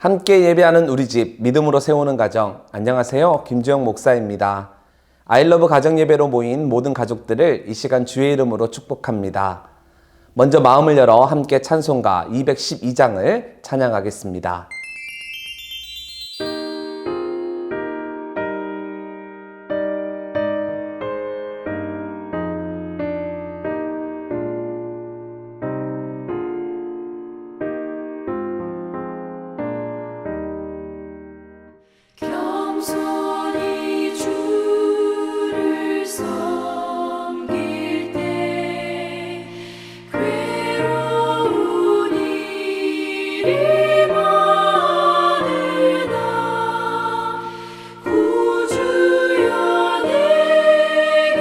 함께 예배하는 우리 집, 믿음으로 세우는 가정. 안녕하세요. 김주영 목사입니다. 아이러브 가정예배로 모인 모든 가족들을 이 시간 주의 이름으로 축복합니다. 먼저 마음을 열어 함께 찬송가 212장을 찬양하겠습니다. 겸손히 주를 섬길 때 괴로운 일이 많으나 구주여 내게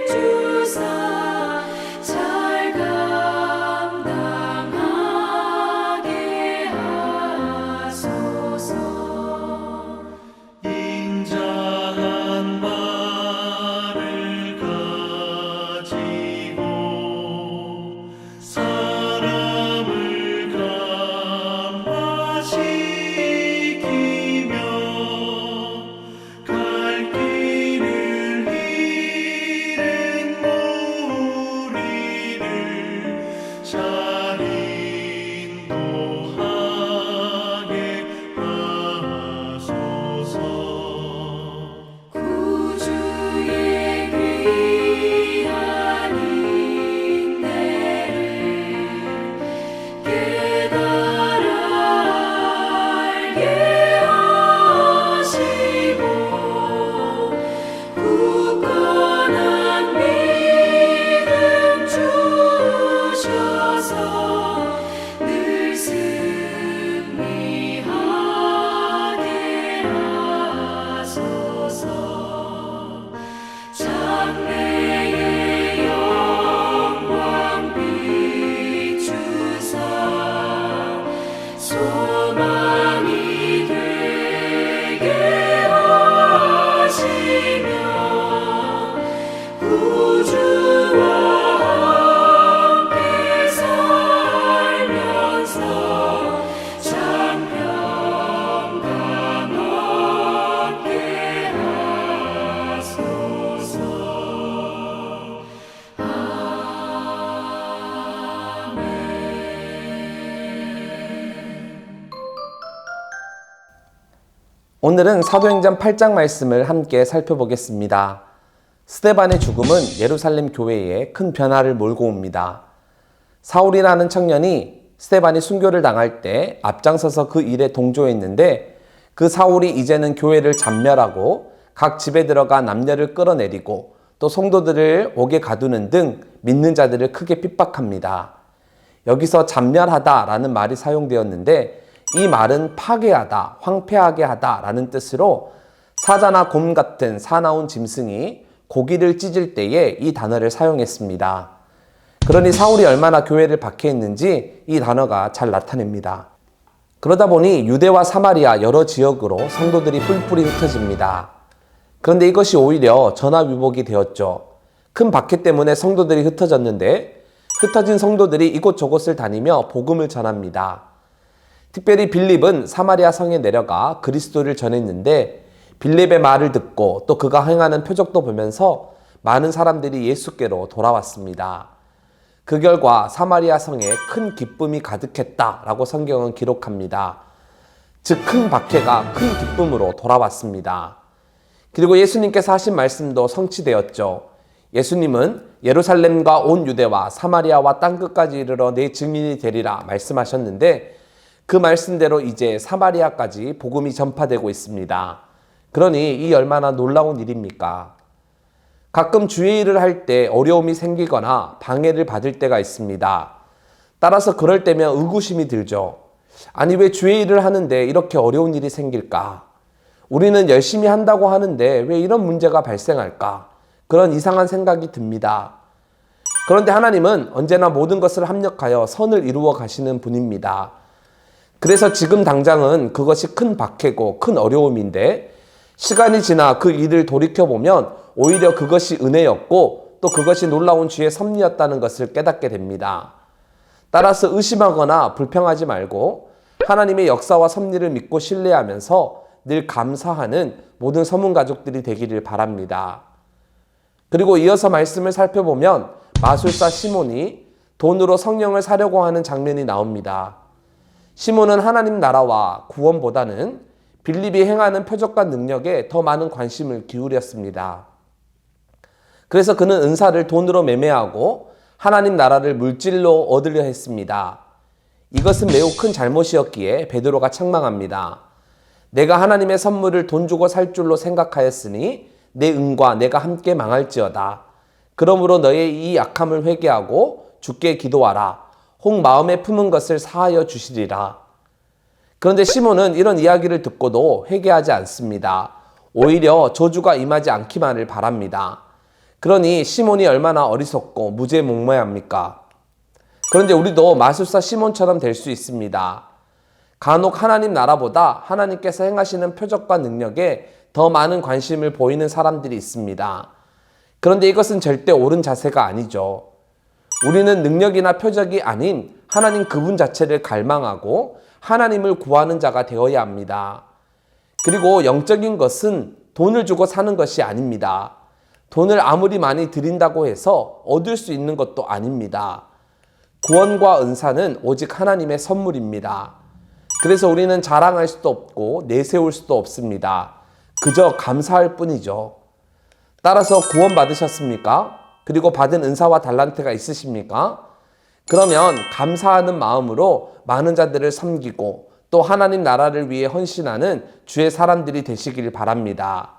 힘주사 잘 감당하게 하소서. 인자한 말을 가지고 사람을 감화시키며 갈 길을 잃은 무리를 잘 인도하게 하소서. 구주의 귀한 인내를 깨달아 알게 하시고 굳건한 믿음 주셔서 늘 승리하게 하소서. 장래의 영광 비추사 소망이 되게 하시며 구주와 함께 살면서 장평강 얻게 하소서. 오늘은 사도행전 8장 말씀을 함께 살펴보겠습니다. 스데반의 죽음은 예루살렘 교회에 큰 변화를 몰고 옵니다. 사울이라는 청년이 스데반이 순교를 당할 때 앞장서서 그 일에 동조했는데 그 사울이 이제는 교회를 잔멸하고 각 집에 들어가 남녀를 끌어내리고 또 성도들을 옥에 가두는 등 믿는 자들을 크게 핍박합니다. 여기서 잔멸하다라는 말이 사용되었는데 이 말은 파괴하다, 황폐하게 하다라는 뜻으로 사자나 곰 같은 사나운 짐승이 고기를 찢을 때에 이 단어를 사용했습니다. 그러니 사울이 얼마나 교회를 박해했는지 이 단어가 잘 나타냅니다. 그러다 보니 유대와 사마리아 여러 지역으로 성도들이 뿔뿔이 흩어집니다. 그런데 이것이 오히려 전화위복이 되었죠. 큰 박해 때문에 성도들이 흩어졌는데 흩어진 성도들이 이곳저곳을 다니며 복음을 전합니다. 특별히 빌립은 사마리아 성에 내려가 그리스도를 전했는데 빌립의 말을 듣고 또 그가 행하는 표적도 보면서 많은 사람들이 예수께로 돌아왔습니다. 그 결과 사마리아 성에 큰 기쁨이 가득했다라고 성경은 기록합니다. 즉 큰 박해가 큰 기쁨으로 돌아왔습니다. 그리고 예수님께서 하신 말씀도 성취되었죠. 예수님은 예루살렘과 온 유대와 사마리아와 땅끝까지 이르러 내 증인이 되리라 말씀하셨는데 그 말씀대로 이제 사마리아까지 복음이 전파되고 있습니다. 그러니 이 얼마나 놀라운 일입니까? 가끔 주의 일을 할 때 어려움이 생기거나 방해를 받을 때가 있습니다. 따라서 그럴 때면 의구심이 들죠. 아니 왜 주의 일을 하는데 이렇게 어려운 일이 생길까? 우리는 열심히 한다고 하는데 왜 이런 문제가 발생할까? 그런 이상한 생각이 듭니다. 그런데 하나님은 언제나 모든 것을 합력하여 선을 이루어 가시는 분입니다. 그래서 지금 당장은 그것이 큰 박해고 큰 어려움인데 시간이 지나 그 일을 돌이켜보면 오히려 그것이 은혜였고 또 그것이 놀라운 주의 섭리였다는 것을 깨닫게 됩니다. 따라서 의심하거나 불평하지 말고 하나님의 역사와 섭리를 믿고 신뢰하면서 늘 감사하는 모든 서문 가족들이 되기를 바랍니다. 그리고 이어서 말씀을 살펴보면 마술사 시몬이 돈으로 성령을 사려고 하는 장면이 나옵니다. 시몬은 하나님 나라와 구원보다는 빌립이 행하는 표적과 능력에 더 많은 관심을 기울였습니다. 그래서 그는 은사를 돈으로 매매하고 하나님 나라를 물질로 얻으려 했습니다. 이것은 매우 큰 잘못이었기에 베드로가 책망합니다. 내가 하나님의 선물을 돈 주고 살 줄로 생각하였으니 내 은과 내가 함께 망할지어다. 그러므로 너의 이 약함을 회개하고 주께 기도하라. 혹 마음에 품은 것을 사하여 주시리라. 그런데 시몬은 이런 이야기를 듣고도 회개하지 않습니다. 오히려 저주가 임하지 않기만을 바랍니다. 그러니 시몬이 얼마나 어리석고 무지몽매합니까? 그런데 우리도 마술사 시몬처럼 될 수 있습니다. 간혹 하나님 나라보다 하나님께서 행하시는 표적과 능력에 더 많은 관심을 보이는 사람들이 있습니다. 그런데 이것은 절대 옳은 자세가 아니죠. 우리는 능력이나 표적이 아닌 하나님 그분 자체를 갈망하고 하나님을 구하는 자가 되어야 합니다. 그리고 영적인 것은 돈을 주고 사는 것이 아닙니다. 돈을 아무리 많이 드린다고 해서 얻을 수 있는 것도 아닙니다. 구원과 은사는 오직 하나님의 선물입니다. 그래서 우리는 자랑할 수도 없고 내세울 수도 없습니다. 그저 감사할 뿐이죠. 따라서 구원 받으셨습니까? 그리고 받은 은사와 달란트가 있으십니까? 그러면 감사하는 마음으로 많은 자들을 섬기고 또 하나님 나라를 위해 헌신하는 주의 사람들이 되시길 바랍니다.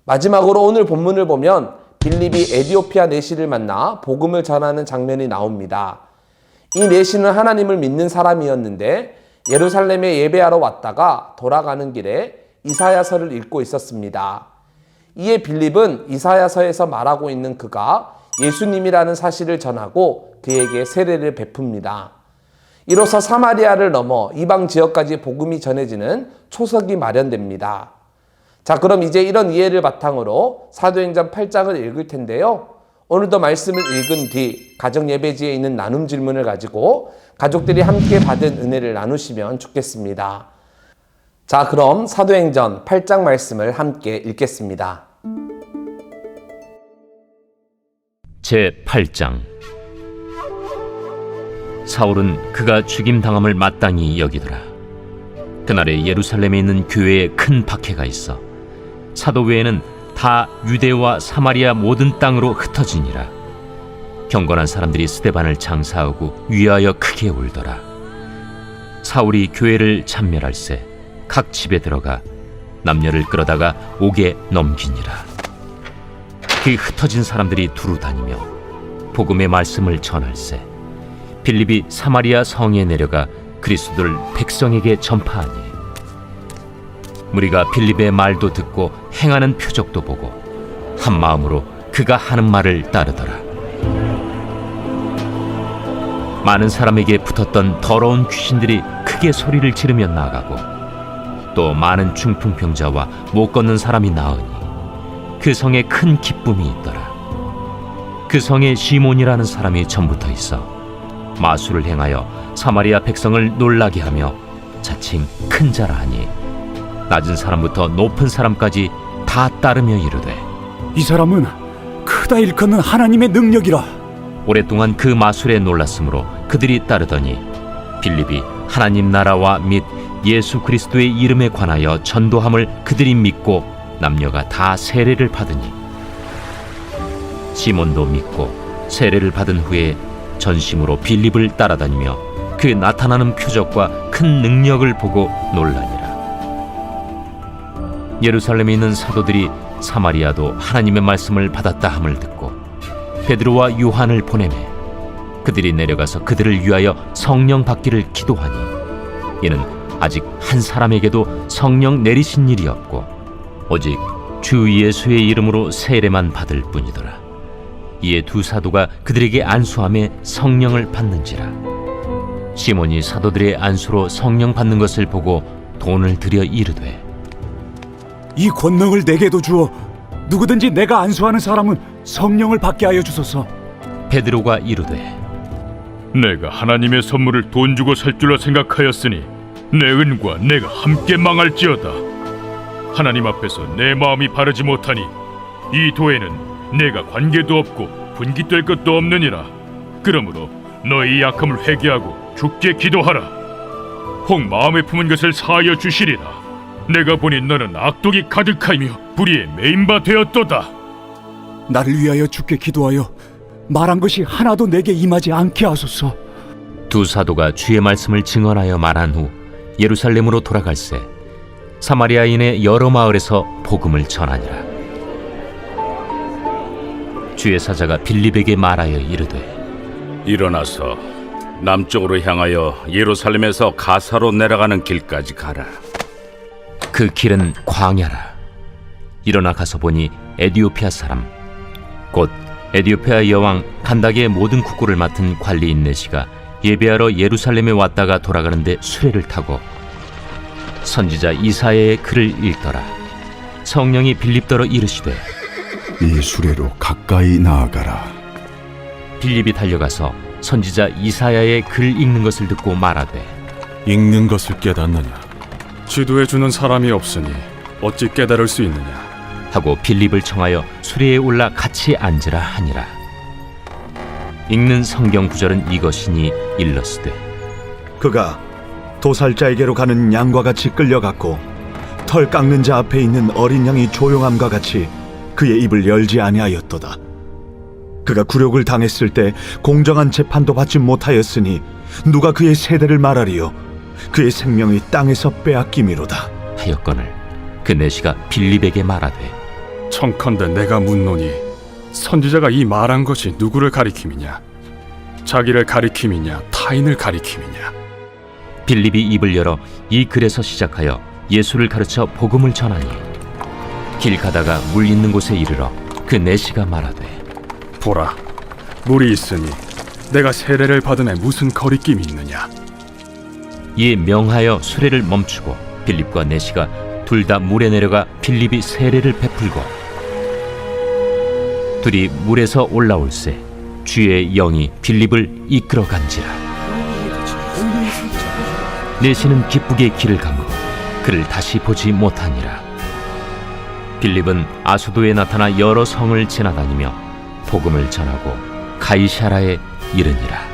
마지막으로 오늘 본문을 보면 빌립이 에디오피아 내시를 만나 복음을 전하는 장면이 나옵니다. 이 내시는 하나님을 믿는 사람이었는데 예루살렘에 예배하러 왔다가 돌아가는 길에 이사야서를 읽고 있었습니다. 이에 빌립은 이사야서에서 말하고 있는 그가 예수님이라는 사실을 전하고 그에게 세례를 베풉니다. 이로써 사마리아를 넘어 이방 지역까지 복음이 전해지는 초석이 마련됩니다. 자, 그럼 이제 이런 이해를 바탕으로 사도행전 8장을 읽을 텐데요. 오늘도 말씀을 읽은 뒤 가정예배지에 있는 나눔 질문을 가지고 가족들이 함께 받은 은혜를 나누시면 좋겠습니다. 자, 그럼 사도행전 8장 말씀을 함께 읽겠습니다. 제8장 사울은 그가 죽임당함을 마땅히 여기더라. 그날에 예루살렘에 있는 교회에 큰 박해가 있어 사도 외에는 다 유대와 사마리아 모든 땅으로 흩어지니라. 경건한 사람들이 스데반을 장사하고 위하여 크게 울더라. 사울이 교회를 참멸할세 각 집에 들어가 남녀를 끌어다가 옥에 넘기니라. 그 흩어진 사람들이 두루 다니며 복음의 말씀을 전할세 빌립이 사마리아 성에 내려가 그리스도를 백성에게 전파하니 무리가 빌립의 말도 듣고 행하는 표적도 보고 한 마음으로 그가 하는 말을 따르더라. 많은 사람에게 붙었던 더러운 귀신들이 크게 소리를 지르며 나가고 또 많은 중풍병자와 못 걷는 사람이 나으니 그 성에 큰 기쁨이 있더라. 그 성에 시몬이라는 사람이 전부터 있어 마술을 행하여 사마리아 백성을 놀라게 하며 자칭 큰 자라 하니 낮은 사람부터 높은 사람까지 다 따르며 이르되 이 사람은 크다 일컫는 하나님의 능력이라. 오랫동안 그 마술에 놀랐으므로 그들이 따르더니 빌립이 하나님 나라와 및 예수 그리스도의 이름에 관하여 전도함을 그들이 믿고 남녀가 다 세례를 받으니 시몬도 믿고 세례를 받은 후에 전심으로 빌립을 따라다니며 그 나타나는 표적과 큰 능력을 보고 놀라니라. 예루살렘에 있는 사도들이 사마리아도 하나님의 말씀을 받았다 함을 듣고 베드로와 요한을 보내매 그들이 내려가서 그들을 위하여 성령 받기를 기도하니 이는 아직 한 사람에게도 성령 내리신 일이 없고 오직 주 예수의 이름으로 세례만 받을 뿐이더라. 이에 두 사도가 그들에게 안수함에 성령을 받는지라. 시몬이 사도들의 안수로 성령 받는 것을 보고 돈을 들여 이르되 이 권능을 내게도 주어 누구든지 내가 안수하는 사람은 성령을 받게 하여 주소서. 베드로가 이르되 내가 하나님의 선물을 돈 주고 살 줄로 생각하였으니 내 은과 내가 함께 망할지어다. 하나님 앞에서 내 마음이 바르지 못하니 이 도에는 내가 관계도 없고 분깃될 것도 없느니라. 그러므로 너희 약함을 회개하고 주께 기도하라. 혹 마음에 품은 것을 사하여 주시리라. 내가 보니 너는 악독이 가득하며 불의에 매인 바 되었도다. 나를 위하여 주께 기도하여 말한 것이 하나도 내게 임하지 않게 하소서. 두 사도가 주의 말씀을 증언하여 말한 후 예루살렘으로 돌아갈새 사마리아인의 여러 마을에서 복음을 전하니라. 주의 사자가 빌립에게 말하여 이르되 일어나서 남쪽으로 향하여 예루살렘에서 가사로 내려가는 길까지 가라. 그 길은 광야라. 일어나 가서 보니 에디오피아 사람 곧 에디오피아 여왕 간닥의 모든 국고를 맡은 관리인 네시가 예배하러 예루살렘에 왔다가 돌아가는데 수레를 타고 선지자 이사야의 글을 읽더라. 성령이 빌립더러 이르시되 이 수레로 가까이 나아가라. 빌립이 달려가서 선지자 이사야의 글 읽는 것을 듣고 말하되 읽는 것을 깨닫느냐? 지도해 주는 사람이 없으니 어찌 깨달을 수 있느냐? 하고 빌립을 청하여 수레에 올라 같이 앉으라 하니라. 읽는 성경 구절은 이것이니 일러스되 그가 도살자에게로 가는 양과 같이 끌려갔고 털 깎는 자 앞에 있는 어린 양이 조용함과 같이 그의 입을 열지 아니하였도다. 그가 굴욕을 당했을 때 공정한 재판도 받지 못하였으니 누가 그의 세대를 말하리요? 그의 생명이 땅에서 빼앗김이로다. 하였거늘 그 내시가 빌립에게 말하되 청컨대 내가 묻노니 선지자가 이 말한 것이 누구를 가리킴이냐? 자기를 가리킴이냐? 타인을 가리킴이냐? 빌립이 입을 열어 이 글에서 시작하여 예수를 가르쳐 복음을 전하니 길 가다가 물 있는 곳에 이르러 그 내시가 말하되 보라, 물이 있으니 내가 세례를 받음에 무슨 거리낌이 있느냐? 이에 명하여 수레를 멈추고 빌립과 내시가 둘 다 물에 내려가 빌립이 세례를 베풀고 둘이 물에서 올라올새 주의 영이 빌립을 이끌어 간지라. 내시는 기쁘게 길을 가므로 그를 다시 보지 못하니라. 빌립은 아수도에 나타나 여러 성을 지나다니며 복음을 전하고 가이사라에 이르니라.